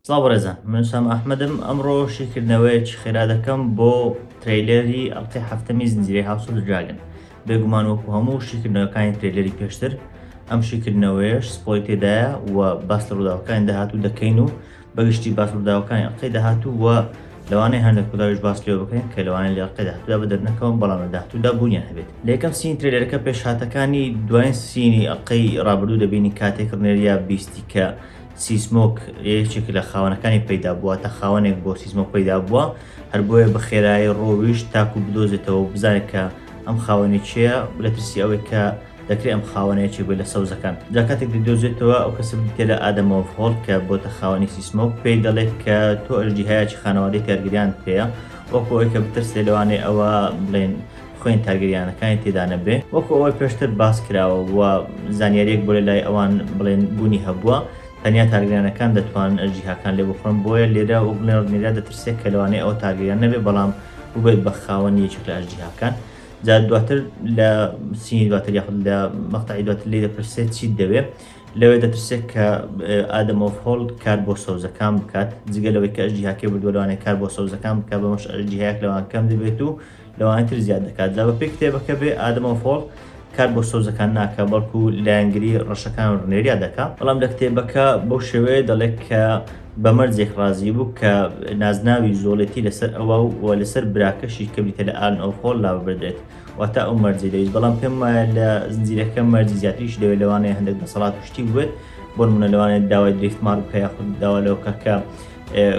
سڵاو من سام ئەحمەدم ئەمڕۆ شیکردنەوەیەکی خێرا دەکەم بۆ ترەیلەری ئەڵقەی هەفتەمی زنجیرەی هاوسە دراگن. بێگومان وەکو هەموو شیکردنەوەکانی ترێلەری پێشتر ئەم شیکردنەوەیەش سپۆی تێدایە و باس لە ڕووداوەکانی داهاتوو دەکەین و بەگشتی باس ڕووداوەکانی ئەڵقەی داهاتوو و لەوانەیە هەندێک کوداویش باس لێ بکەین کە لەوانەیە لە ئەڵقەی داهاتوودا بەدەرنەکەون بەڵام لە داهاتوودا بوونیان هەبێت. لە یەکەم سینی ترێلەرەکە پێشهاتەکانی دوایین سینی ئەڵقەی ڕابردوو دەبینی کاتێک ڕنێریا بیستی کە سیسمۆک یەکێک لە خاوەنەکانی پەیدا بووە تا خاوەنێک بۆ سیسمۆک پەیدا بووە هەر بۆیە بە خێرایی ڕۆویشت تاکو بدۆزێتەوە و بزانێت کە ئەم خاوەنی چییە لە ترسی ئەوەی کە دەکرێت ئەم خاوەنەیەکی بێت لە سەوزەکان. جا کاتێک دەدۆزێتەوە ئەو کەسە بتێ لە ئادەمەوە فۆڵ کە بۆتە خاوەنی سیسمۆک پێی دەڵێت کە تۆ ئەرجیهایەکی خانەوادەی کارگریان پێەیە وەکو ئەوەی کە بترسێ لەوانەیە ئەوە بڵێن خوێن تاگەریانەکانی تێدا نەبێ وەکو ئەوەی پێشتر باس کراوە و زانیاریەک بۆ لە لای ئەوان بڵێن بوونی هەبووە تەنیا تاگەریانەکان دەتوانن ئەرجیهاکان لێ بخۆن بۆیە لێرە و بڵێن ڕنێرا دەترسێت کە لەوانەیە ئەو تاگەریان نەبێ بەڵام ببێت بە خاوەنی یەکێک لە ئەرجیهاکان. جا دواتر لە سینی دواتر یاخود لە مەقطعی دواتر لێ دەپرسێت چیت دەوێت لەوێ دەترسێت کە ئادەمەوە فۆڵ کار بۆ سەوزەکان بکات جگە لەوەی کە ئەرجیهاکێ بردووە لەوانەیە کار بۆ سەوزەکان بکات بەمەش ئەرجیهایەک لەوان کەم دەبێت و لەوانتر زیاد دەکات. جا بە پێی کتێبەکە بێ ئادەمەوە فۆڵ کار بۆ سەوزەکان ناکە بەڵکو لایەنگری ڕەشەکان ڕنێریا دەکا. بەڵام لە کتێبەکە بەو شێوەیە دەڵێت کە بە مەرجێک ڕازی بوو کە نازناوی زۆڵەتی لەسەر ئەوە و لەسەر براکەشی کە بریتە لە ئالن ئەو فۆڵ لا ببردرێت واتە ئەو مەرجی دەویست. بەڵام پێم وایە لە زنجیرەکە مەرجی زیاتریش دەوێت لەوانەیە هەندێک دەسەڵات شتی بێت بۆ نمونە لەوانێت داوای دریفتمار بکە یاخود داوا لەوکە کە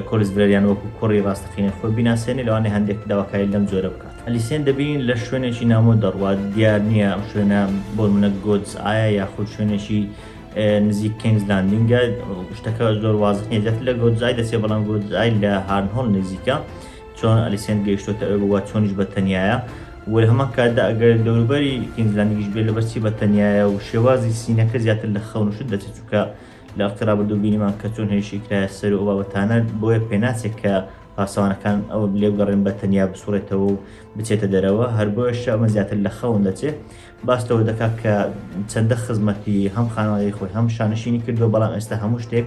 کۆلزبرەریان وەکو کوڕی ڕاستەقینە خۆی بیناسێنێ لەوانەیە هەندێک داواکاری لەم جۆرە بکات. ئەلیسێن دەبین لە شوێنێکی نامۆ دەڕوات دیار نییە ئەم شوێنە بۆ منە گۆدز ئایا یاخود شوێنێکی نزیک کینگز لاندینگە شتەکە زۆر وازح نیە زیاتر لە گۆدزای دەچێت بەڵام گۆدزای لە هارنهۆڵ نزیکە چۆن ئەلیسێن گەیشتۆتە ئەوێ بووە چۆنیش بە تەنیایە و لە هەمان کاتدا ئەگەر دەوروبەری کینگز لاندینگیش بێت لەبەرچی بە تەنیایە و شێوازی سینەکە زیاتر لە خەونشت دەچێت چونکە لە ئەڵقەی ڕابردوو بینیمان کە چۆن هێشی کرایە سەر و بابەتانە بۆیە پێناچێت کە پاسەوانەکان ئەوە لێ بگەڕێن بە تەنیا بسوڕێتەوە و بچێتە دەرەوە هەر بۆیە ئەمە زیاتر لە خەون دەچێت باستەوە دەکات کە چەندە خزمەتی هەم خانەوادەی خۆی هەم شانشینی کردو بەڵام ئێستا هەموو شتێک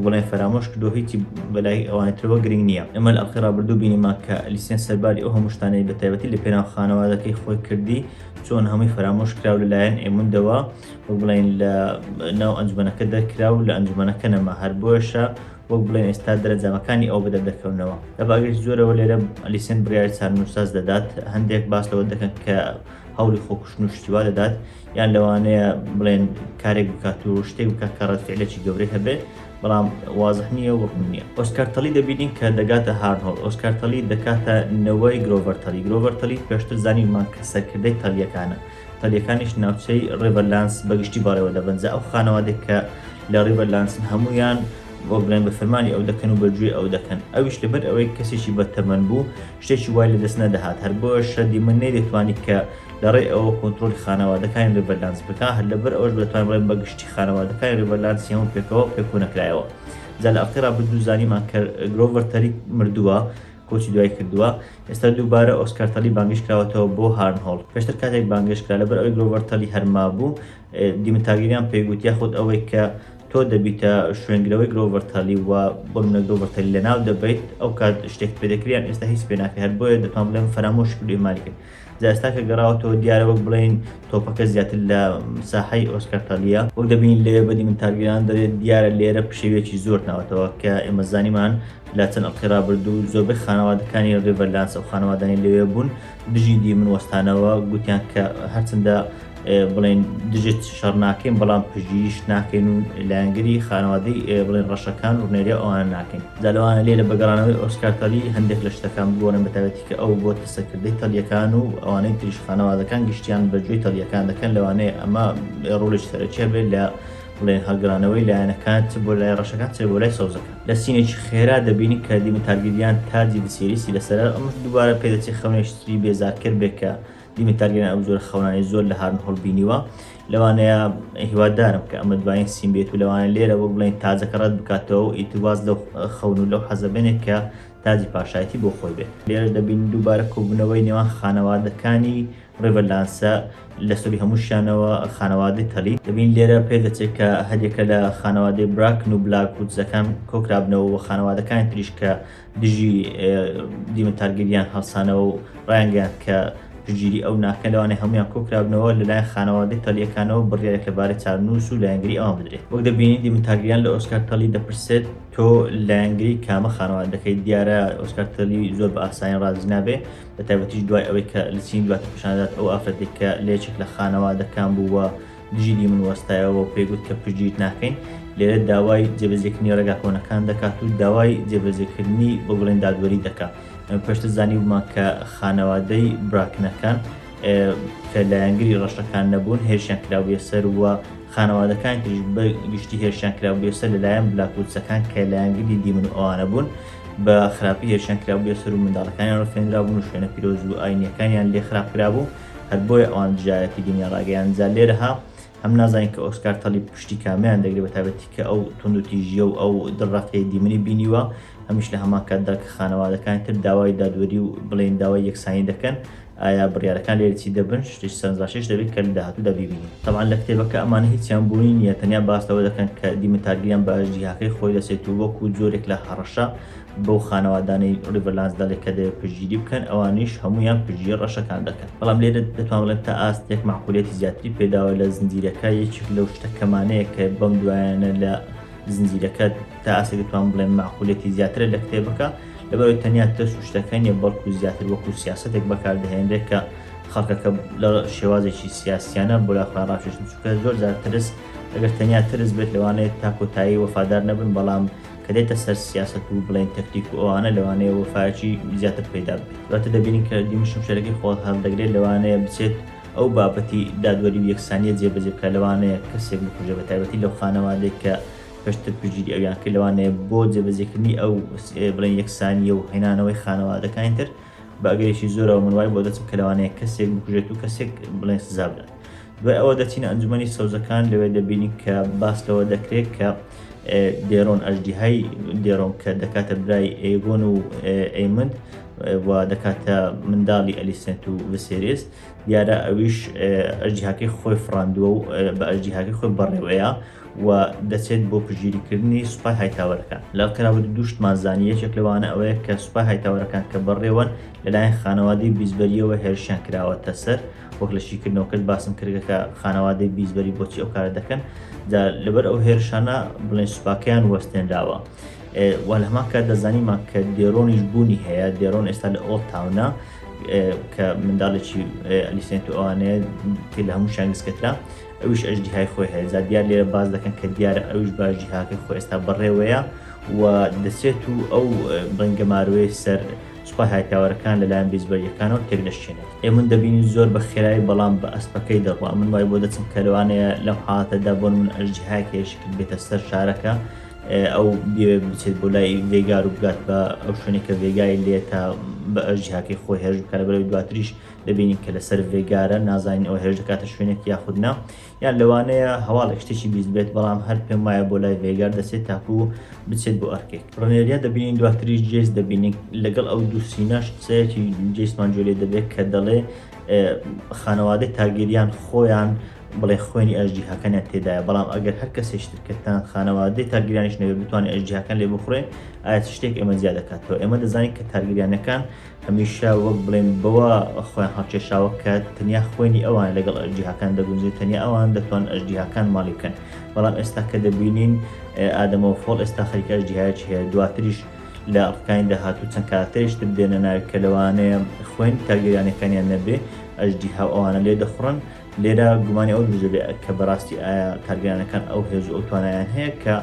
بڵێن فەرامۆش کردو هیچی بەلای ئەوانێتەوە گرنگ نییە. ئەمە لە ئەڵقەی ڕابردوو بینیمان کە ئەلیسێن سەرباری ئەو هەموو شتانەی بە تایبەتی لە پێناو خانەوادەکەی خۆی کردی چۆن هەمووی فەرامۆش کراو لەلایەن ئێموندەوە بڵێن لە ناو ئەنجومەنەکە دەرکراو لە ئەنجومەنەکە نەما هەر بۆیە وەک بڵێن ئێستا دەرەجامەکانی ئەو بەدە دەکەونەوە. لە باگەش زۆرەوە لێرە ئەلیسێن بڕیاری چارنووساز دەدات هەندێک باس لەوە دەکەن کە هەوڵی خۆکوشتن و شتیوا دەدات یان لەوانەیە بڵێن کارێک بکات و شتێک بکات کە ڕەتفعلێکی گەورەی هەبێت بەڵام وازح نییە وەکو نییە. ئۆسکار تەلی دەبینین کە دەگاتە هارنهۆڵ ئۆسکار تەلی دەکاتە نەوەی گرۆڤەر تەلی. گرۆڤەر تەلی پێشتر زانیمان کە سەرکردەی تەلیەکانە تەلیەکانیش ناوچەی ڕێڤەرلانس بەگشتی باڕێوە دەبەنجە ئەو خانەوادێک کە لە ڕێڤەرلانسن هەمویان بۆ بڵێن بە فەرمانی ئەو دەکەن و بەجوێ ئەو دەکەن ئەویش لەبەر ئەوەی کەسێکی بەتەمەن بوو شتێکی وای لە دەست نەدەهات هەر بۆیە شەدی من نەیدەتوانی کە لەڕێ ئەوە کۆنتڕۆلی خانەوادەکانی ڕێڤەرلانس بکە هەر لەبەر ئەوەش دەتوان بڵێن بەگشتی خانەوادەکانی ڕێڤەرلانسی هەموو پێکەوە پێکۆنەکرایەوە. جا لە ئەڵقەی ڕابردوو زانیمان کە گرۆڤەر تەلی مردووە کۆچی دوای کردووە ئێستا دووبارە ئۆسکار تەلی بانگیش کراوەتەوە بۆ هارنهۆڵ. پێشتر کاتێک بانگێش کرا لەبەر ئەوەی گرۆڤەر تەلی هەرما بوو دیمتاگیریان پێیگوت یاخود ئەوەی کە تۆ دەبیتە شوێنگرەوەی گرۆڤەر تەلی و بۆ منە گرۆڤەر تەلی لەناو دەبیت ئەو کات شتێک پێدەکریان ئێستا هیچ پێ ناکە هەر بۆیە دەتوان بڵێن فەرامۆش کردو ئێمانی کرد. جا ئێستا کە گەڕاوەتەوە دیارە وەک بڵێن تۆپەکە زیاتر لە ساحەی ئۆسکار تەلیە وەک دەبینین لێ بە دیمتاگیران دەرێت دیارە لێرە پشێوێکی زۆر ناوەتەوە کە ئێمە زانیمان لە چەند ئەڵقەی ڕابردوو زۆربەی خانەوادەکانی ڕێڤەرلانس ئەو خانەوادانی لەوێ بوون دژی دیمن وەستانەوە گوتیان کە هەرچەندە بڵێن دژێت شەڕ ناکەین بەڵام پژیش ناکەین و لایەنگری خانەوادەی بڵێن ڕەشەکان و ڕنێریا ئەوان ناکەین. جا لەوانە لێ لە بەگەڕانەوەی ئۆسکار تەلی هەندێک لە شتەکان بگۆڕن بەتایبەتی کە ئەو بۆ سەرکردەی تەلیەکان و ئەوانەی تریش خانەوادەکان گشتیان بەگوێی تەلیەکان دەکەن لەوانەیە ئەمە ڕۆڵێکی سەرەکیە بێت لە بڵێن هەڵگرانەوەی لایەنەکان چ بۆ لای ڕەشەکان چ بۆ لای سەوزەکان. لە سینێکی خێرا دەبینی کە دیمتارگیریان تاجی بسیریسی لەسەر ئەمە دووبارە پێدەچێت خەونێکی بێزارکرد بێت کە دیمتارگیریان ئەو زۆر خەونانی زۆر لە هارنهۆڵ بینیوە لەوانەیە هیوادارم کە ئەمە دوایین سین بێت و لەوانە لێرە بۆ بڵێن تاجەکە ڕەت بکاتەوە و ئیتیواز لەو خەون و لەو حەزەبێنێک کە تاجی پاشایەتی بۆ خۆی بێت. لێرە دەبین دووبارە کۆبوونەوەی نێوان خانەوادەکانی ڕێڤەرلانسە لە سوری هەمووشیانەوە خانەوادەی تەلی دەبین لێرە پێ دەچێت کە هەرێکە لە خانەوادەی براکن و بلاک و جزەکان کۆکرابنەوە و خانەوادەکان تریش کە دژی دیمن تارگیریان هەڵسانەوە و ڕایانگەیان کە پژگیری ئەو ناکە لەوانەیە هەمویان کۆکرابنەوە لەلایەن خانەوادەی تەلیەکانەوە بڕیارێک لەبارەی چارنووس و لایەنگری ئەوان بدرێت. وەک دەبینی دیمن تارگیریان لە ئۆسکار تەلی دەپرسێت تۆ لایەنگری کامە خانەوادەکەی دیارە ئۆسکار تەلی زۆر بە ئاسانی ڕازی نابێ بە تایبەتیش دوای ئەوەی کە لە چین دواتر پیشاندات ئەو ئافرەتێک کە لێچێک لە خانەوادەکان بووە دژی دیمن وەستایەوە پێیگوت کە پژگیریت ناکەین. لێرە داوای جێبەجێکردنی ڕێگا کۆنەکان دەکات و داوای جێبەجێکردنی بۆ بڵێن دادوەری دەکات. پێشتر زانیومان کە خانەوادەی براکنەکان کە لایەنگری ڕەشەکان نەبوون هێرشیان کراویە سەر وە خانەوادەکان تریش گشتی هێرشیان کراویە سەر لەلایەن بلاکوچەکان کە لایەنگری دیمن و ئەوانە بوون بە خراپی هێرشیان کراویە سەر و منداڵەکانیان ڕفێنرابوون و شوێنە پیرۆز و ئاینیەکانیان لێ خراپ کرابوو هەر بۆیە ئەوان دژایەتی دنیا ڕاگەیان جا لێرەها هەم نازانین کە ئۆسکار تەلی پشتی کامیان دەگرێت بە تایبەتی کە ئەو توندوتیژیە و ئەو دڕەقەی دیمنی بینیوە هەمیش لە هەمان کاتدا کە خانەوادەکان تر داوای دادوەری و بڵێن داوای یەکسانی دەکەن ئایا بڕیارەکان لێرە چی دەبن شتێکی سەرنجڕاکێش دەبێت کە لە داهاتوودا ببینین. تەبعاً لە کتێبەکە ئەمانە هیچیان بوونی نیە تەنیا باس لەوە دەکەن کە دیمن تارگیریان بە جیهاکەی خۆی دەچێت و وەکو جۆرێک لە هەڕەشە بەو خانەوادانەی ڕیڤەرلانس دەڵێت کە دەبێت پژگیری بکەن ئەوانیش هەمویان پژگیری ڕەشەکان دەکەن. بەڵام لێرە دەتوان بڵێن تا ئاستێک معقولێتی زیاتری پێداوە لە زنجیرەکە یەکێک لەو شتە کەمانەیە کە بەم دوایانە لە زنجیرەکە تا ئاستێک دەتوان بڵێن معقولێتی زیاترە لە کتێبەکە لەبەرەوەی تەنیا تەست و شتەکان یە بەڵکو زیاتر وەکو سیاسەتێک بەکاردەهێنرێت کە خەڵکەکە لە شێوازێکی سیاسیانە بۆ لاخوان ڕاکێشن چونکە زۆر جار ترس ئەگەر تەنیا ترس بێت لەوانەیە تا کۆتایی وەفادار نەبن بەڵام کە دێتە سەر سیاست و بڵێن تەکتیک و ئەوانە لەوانەیە وەفایەکی زیاتر پەیدا بێت. دواتر دەبینین کە دیمشم شەرەکەی خۆت هەڵدەگرێت لەوانەیە بچێت ئەو بابەتی دادوەری و یەکسانیە جێبەجێ بکە لەوانەیە کەسێک بکوژێت بە تایبەتی لەو خانەوادەی کە پێشتر پژگیری ئەویان کە لەوانەیە بۆ جێبەجێکردنی ئەو بڵێن یەکسانیە و هێنانەوەی خانەوادەکانی تر بە ئەگەرێکی زۆرەوە من وای بۆ دەچم کە لەوانەیە کەسێک بکوژێت و کەسێک بڵێن سزا بدات. دوای ئەوە دەچینە ئەنجومەنی سەوزەکان لەوێ دەبینی کە باس لەوە دەکرێت کە دێڕۆن ئەژدیهای دێڕۆن کە دەکاتە برای ئێگۆن و ئەیمند و دەکاتە منداڵی ئەلیسنت و ڤسێریس دیارە ئەویش ئەژدیهاکەی خۆی فڕاندووە و بە ئەژدیهاکەی خۆی بەڕێوەیە و دەچێت بۆ پژگیریکردنی سوپای هایتاوەرەکان. لە کراوە دووشتمان زانی یەکێک لەوانە ئەوەیە کە سوپای هایتاوەرەکان کە بەڕێوەن لەلایەن خانەوادەی بیزبەریەوە هێرشیان کراوەتە سەر وەک لە شیکردنەوەکەت باسم کردە کە خانەوادەی بیزبەری بۆچی ئەو کارە دەکەن لەبەر ئەو هێرشانە بڵێن سوپاکەیان وەستێنراوە و لە هەمان کات دەزانیمان کە دێڕۆنیش بوونی هەیە دێڕۆن ئێستا لە ئۆڵ تاونە کە منداڵێکی ئەلیسنت و ئەوانەیە تێ لە هەموو شانگسکەترا ئەویش ئەژدیهای خۆی هەیە زا دیار لێرە باز دەکەن کە دیارە ئەویش بە ئەژدیهاکەی خۆی ئێستا بەڕێوەیە و دەچێت و ئەو بەنگەماروەی سەر سوپای هایتاوەرەکان لەلایەن بیزبەریەکانەوە تێک دەشێنێت. ئێمە دەبینین زۆر بە خێرایی بەڵام بە ئەسپەکەی دەڕوا من وای بۆ دەچم کە لەوانەیە لەم حاڵەتەدا بۆن من ئەژدیهاکێشکل بێتە سەر شارەکە ئەو بێ بچێت بۆ لای ڤێگار و بگات بە ئەو شوێنێک کە ڤێگای لێ تا بە ئەژدیهاکەی خۆی هێرش بکە لەبەرەوەی دواتریش دەبینین کە لەسەر ڤێگارە نازانین ئەوە هێرش دەکاتە شوێنێک یاخودنا یان لەوانەیە هەواڵێک شتێکی بیست بێت بەڵام هەر پێم وایە بۆ لای ڤێگار دەچێت تاکو بچێت بۆ ئەرکێک. ڕەنێریە دەبینین دواتریش جێز دەبینین لەگەڵ ئەو دوو سینەش قسەیەکی جێسمان جۆلێ دەبێت کە دەڵێ خانەوادەی تاگیریان خۆیان بڵێ خوێنی ئەژدیهاکانیان تێدایە بەڵام ئەگەر هەر کەسێک شتکردان خانەوادەی تاگیریانیش نەوێت بتوانێت ئەژدیهاکان لێ بخڕێ ئایا شتێک ئێمە زیاد دەکاتەوە. ئێمە دەزانین کە تاگیریانەکان هەمیشە وەک بڵێن بەوە خۆیان هەڵکێشاوە کە تەنیا خوێنی ئەوان لەگەڵ ئەژدیهاکان دەگونجێت تەنیا ئەوان دەتوان ئەژدیهاکان ماڵی بکەن بەڵام ئێستا کە دەبینین ئادەمەوە فۆڵ ئێستا خەریکە ئەژدیهایەکی هەیە دواتریش لە ئەڵقەکانی داهاتوو چەند کاتێش دێنە ناوی کە لەوانەیە خوێن تاگیریانەکانیان نەبێ ئەژدیها ئەوانە لێ دەخڕن لێرە گومانی ئەو دوژە بێ کە بەڕاستی ئایا کارگرانەکان ئەو هێز و ئەو توانایان هەیە کە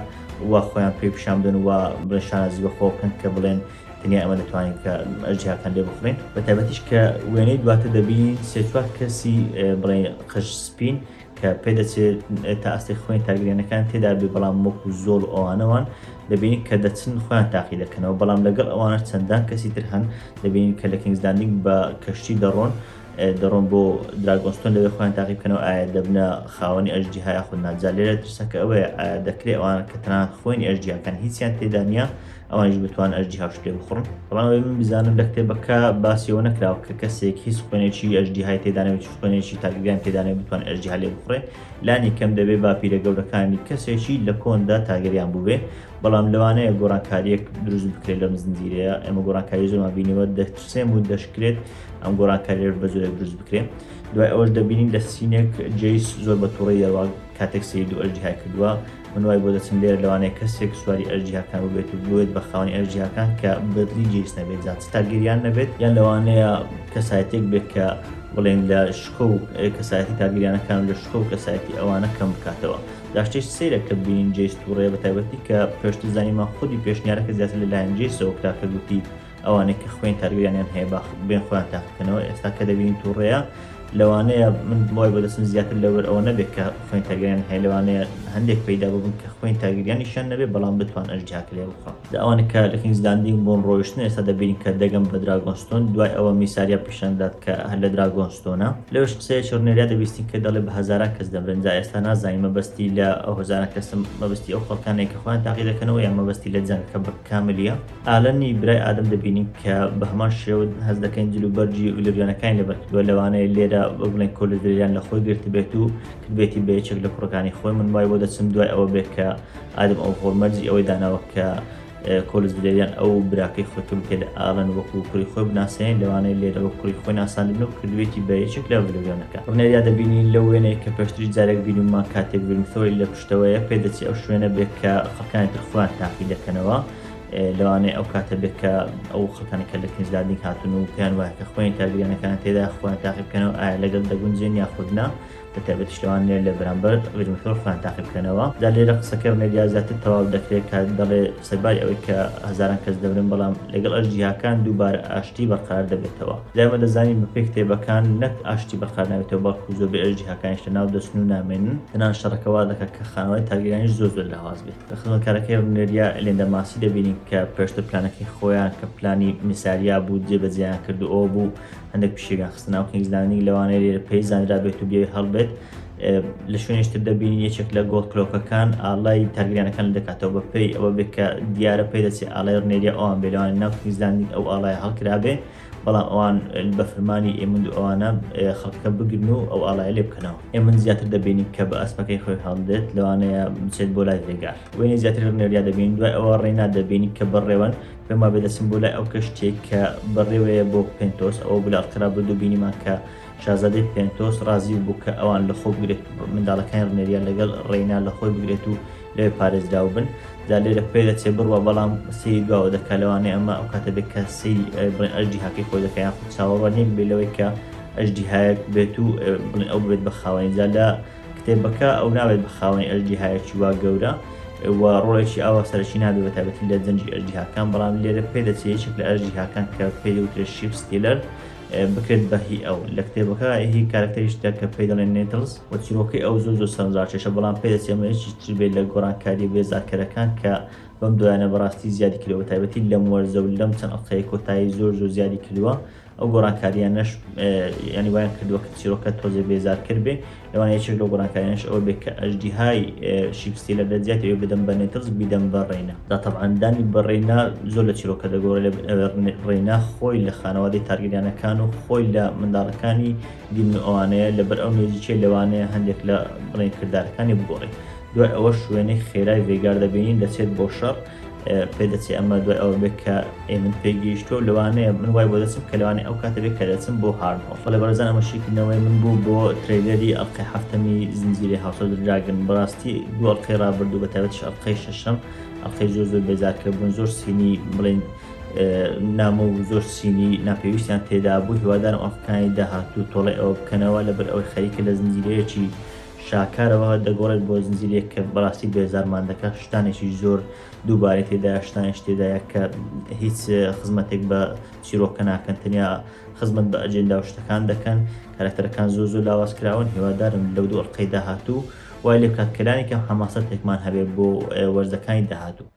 وا خۆیان پێی پیشان بدەن و بڵێن شانازی بەخۆ بکەن کە بڵێن تەنیا ئەمە دەتوانین کە ئەژدیهاکان لێ بخڕین بە تایبەتیش کە وێنەی دواتر دەبینین سێ چوار کەسی بڵێن قژ سپین کە پێ دەچێت تا ئەستی خوێن تاگیریانەکان تێدا بێ بەڵام وەکو زۆڵ و ئەوانەوان دەبینین کە دەچن خۆیان تاقی دەکەنەوە بەڵام لەگەڵ ئەوانە چەندان کەسی تر هەن دەبینین کە لە کینگز لاندینگ بە کەشتی دەڕۆن بۆ دراگۆنستۆن لەوێ خۆیان تاقی بکەنەوە ئایا دەبنە خاوەنی ئەژدیهای خود ناجار لێرە ترسەکە ئەوەیە ئایا دەکرێت ئەوانە کە تەنانەت خوێنی ئەژدیهاکان هیچیان تێدا نییە ئەوانش بتوان ئەژدی هاوش لێ بخڕن. بەڵام من بزانم لە کتێبەکە باسیەوە نەکراوە کە کەسێک هیچ خوێنێکی ئەژدی های تێدانەوێت خوێنێکی تاگەیان تێدانێت بتوان ئەژدی لێ بخڕێ. لانی کەم دەبێت باپیرە گەورەکانی کەسێکی لە کۆندا تاگەریان بووبێ. بەڵام لەوانەیە گۆڕانکاریەک دروست بکرێت لەم زنجیرەیە. ئێمە گۆڕانکاری زۆرمان بینیوە دەچسێم و دەشکرێت ئەم گۆڕانکاریە بە زۆرێک دروست بکرێت. دوای ئەوەش دەبینین لە سینێک جێیس زۆر بە تووڕەی دەوا کاتێک سید و ئەژدی های کردووە. من وای بۆ دەچم لێرە لەوانەیە کەسێک سواری ئەژدیاکان بێت و بێت بە خاوەنی ئەژدیاکان کە بەدلی جێیس نەبێت جات تاگیریان نەبێت، یان لەوانەیە کەسایەتێک بێت کە بڵێن لە شکۆ و کەسایەتی تاگیریانەکان لە شکۆ و کەسایەتی ئەوانە کەم بکاتەوە. داشتێش سەیرە کە بینین جێیس تووڕێ بە تایبەتی کە پێشتر زانیمان خودی پێشنیارەکە زیاتر لەلایەن جێیسەوە کراکە گوتی ئەوانەی کە خوێن تاگیریانیان هەیە بێن خۆیان تاقیکەنەوە. ئێستا کە دەبینین تووڕەیە لەوانەیە من وای بۆ دەچم زیاتر لەبەر ئەوە نەبێت کە خوێن تاگیریان هەیە، لەوانەیە هەندێک پەیدا ببن کە خوێن تاگیریانیشان نەبێت بەڵام بتوان ئەژدیاکە لێ بخڕن. ئەوانە کە لە کینگز لاندینگ بۆن ڕۆیشتن ئێستا دەبینین کە دەگەم بە دراگۆنستۆن. دوای ئەوە میساریا پیشاندات کە هەر لە دراگۆنستۆنە. لەوەش قسەیە چڕنێریا دەبیستین کە دەڵێ بە هەزاران کەس دەمرن. جا ئێستا نازانین مەبەستی لە ئەو هەزاران کەسم مەبەستی ئەو خەڵکانەی کە خۆیان تاقی دەکەنەوە یان مەبەستی لە جەنگەکە کاملیە. ئالەنی برای ئادەم دەبینین کە بە هەمان شێوە هەز دەکەین جلوبەرجی ئولۆریانەکانی لەبەرکردووە. لەوانەیە لێرە بڵێن کۆلۆدریان لە خۆی گرت بێت و کردبێتی بە یەکێک لە کوڕەکانی خۆی. من وای بۆ دەچم دوای ئەوە بێت کە ئادەم ئەو هۆرمەرجی ئەوەی داناوە کە کۆلۆدریان ئەو براکەی خۆی بکە لە ئالەن وەکو کوڕی خۆی بناسێن، لەوانەیە لێرە وەکو کوڕی خۆی ناساندن و کردوێتی بە یەکێک لە ڤیدیۆیانەکە. ڕنێریا دەبینین لەو وێنەیە کە پێشتری جارێک بینیمان کاتێک ڤیلمثۆری لە پشتەوەیە پێدەچی ئەو شوێنە بێت کە خەڵکانی تر خۆیان تاقی دەکەنەوە. لەوانەیە ئەو کاتە بێت کە ئەو خەڵکانی کە لە کینگز لاندینگ هاتوون و پێیان وایە کە خوێن تاگیریانەکان تێدا خۆیان تاقی بکەنەوە ئایا لەگەڵ دەگونجێن یاخودنا، بەتایبەتیش لەوانەیە لە بەرامبەر ڤیلمثۆر خۆیان تاقی بکەنەوە. جا لێرە قسەکە ڕنێریا زیاتر تەواو دەکرێت کە دەڵێ سەرباری ئەوەی کە هەزاران کەس دەبرن بەڵام لەگەڵ ئەژدیاکان دووبارە ئاشتی بەرقرار دەبێتەوە. جا دەزانین بە پێی کتێبەکان نەک ئاشتی بەرقرار نابێتەوە بەڵکو زۆر بێ ئەژدیاکانیش لەناو دەچن و نامێنن. تەنان شەڕەکەوا دەکات کە خانەوەی تاگیریانیش زۆر لاواز بێت. لە خزمەتکارەکەی ڕنێریا لێندە ماسی دەبینین کە پێشتر پلانەکەی خۆیان کە پلانی میساریا بوو جێبەجێیان کردو ئەوە بوو هەندێک پیشێکیان خستە ناو کینگز لاندینگ. لەوانەیە لێرە پێی زانرا بێت و بێ هەڵبێت. لە شوێنێشتر دەبینین یەکێک لە گۆڵد کلۆکەکان ئاڵای تاگیریانەکان دەکاتەوە بە پێی ئەوە بێت کە دیارە پێی دەچێت ئاڵای ڕنێریا ئەوان بێ لەوانەیە ناو کینگز لاندینگ ئەو ئاڵایە هەڵکرابێ، بەڵام ئەوان بە فەرمانی ئێمن و ئەوانە خەڵکەکە بگرن و ئەو ئاڵایە لێ بکەنەوە. ئێمن زیاتر دەبینین کە بە ئەسپەکەی خۆی هەڵدێت، لەوانەیە بچێت بۆ لای ڕێگار. وێنەی زیاتر ڕنێریا دەبینین. دوای ئەوە ڕێنا دەبینین کە بەڕێوەن پێم وابێ دەچین بۆ لای ئەو کەشتێک کە بەڕێوەیە بۆ پێنتۆس. ئەوە بلارقرا بردو بینیمان کە شازادەی پێنتۆس ڕازی بوو کە ئەوان لە خۆ بگرێت منداڵەکانی ڕنێریا لەگەڵ ڕێنا لە خۆی بگرێت و لێ پارێزراو بن. جا لێرە پێ دەچێت بڕوە بەڵام سەیری دواوە دەکات. لەوانەیە ئەمە ئەو کاتە بێت کە سەیری بڵێن ئەژدیهاکەی خۆی دەکات یان خۆ چاوەڕوانین بێ لەوەی کە ئەژدیهایەک بێت و بڵێن ئەو بێت بە خاوەنی. جا لە کتێبەکە ئەو نابێت بە خاوەنی ئەژدیهایەکی وا گەورە و ڕۆڵێکی ئاوا سەرەکی نابێت بەتایبەتی لە جەنگی ئەژدیهاکان، بەڵام لێرە پێ دەچێت یەکێک لە ئەژدیهاکان کە پێی دەوترێت شیپ ستیلەر بکرێت بە هی ئەو. لە کتێبەکە هی کارکتەریشتە کە پێی دەڵێن نێتلز و چیرۆکەی ئەو زۆر سەرنجڕاکێشە، بەڵام پێ دەچێت ئەمەیەکی تر بێت لە گۆڕانکاری بێزارکەرەکان کە بەم دوایانە بەڕاستی زیادی کردووە، بەتایبەتی لەم وەرزە و لەم چەند ئەڵقەیە کۆتایی زۆر زیادی کردووە. ئەو گۆڕانکاریانەش ینی وایان کردووە کە چیرۆکە تۆزێ بێزار کرد بێ. لەوانەیە یەکێک لەو گۆڕانکاریانەش ئەوە بێت کە ئەژدیهای شیپ ستیلەر لە زیاتر بدەن بە نێتلز بیدەن بە ڕێنا. جا تەبعاً دانی بە ڕێنا زۆر لە چیرۆکە دەگۆڕێت. ڕێنا خۆی لە خانەوادەی تاگیریانەکان و خۆی لە منداڵەکانی دین و ئەوانەیە لەبەر ئەو نێزیچێ لەوانەیە هەندێک لە بڵێن کردارەکانی بگۆڕێت. دوای ئەوە شوێنەی خێرای ڤێگار دەبینین دەچێت بۆ شەڕ. پێدەچێت ئەمە دوای ئەوە بێت کە ئێمن پێگەیشتووە. لەوانەیە من وای بۆ دەچم کە لەوانەیە ئەو کاتە بێت کە دەچم بۆ هاردهۆڵ. بەڵێ بەڕێزان ئەمەشیکردنەوەی من بوو بۆ ترێلەری ئەڵقەی هەفتەمی زنجیرەی هاوس ئۆف دراگن. بەڕاستی دوو ئەڵقەی ڕابردوو بەتایبەتیش ئەڵقەی شەشەم ئەڵقەی زۆر بێزارکە بوون، زۆر سینی بڵێن نامە و زۆر سینی ناپێویستیان تێدا بوو. هیوادارم ئەڵقەکانی داهاتوو تۆڵی ئەوە بکەنەوە لەبەر ئەوەی خەریکە لە زنجیرەیەکی شاکارەوە دەگۆڕێت بۆ زنجیرەیەک کە بەڕاستی بێزارمان دەکات. شتانێکی زۆر دووبارەی تێدایە، شتانێک تێدایە کە هیچ خزمەتێک بە چیرۆکە ناکەن، تەنیا خزمەت بە ئەجێندا و شتەکان دەکەن. کارکتەرەکان زۆر لاوازکراون. هیوادارم لەو دوو ئەڵقەی داهاتوو وای لێ بکات کەلانێکم حەماسەتێکمان هەبێت بۆ وەرزەکانی داهاتوو.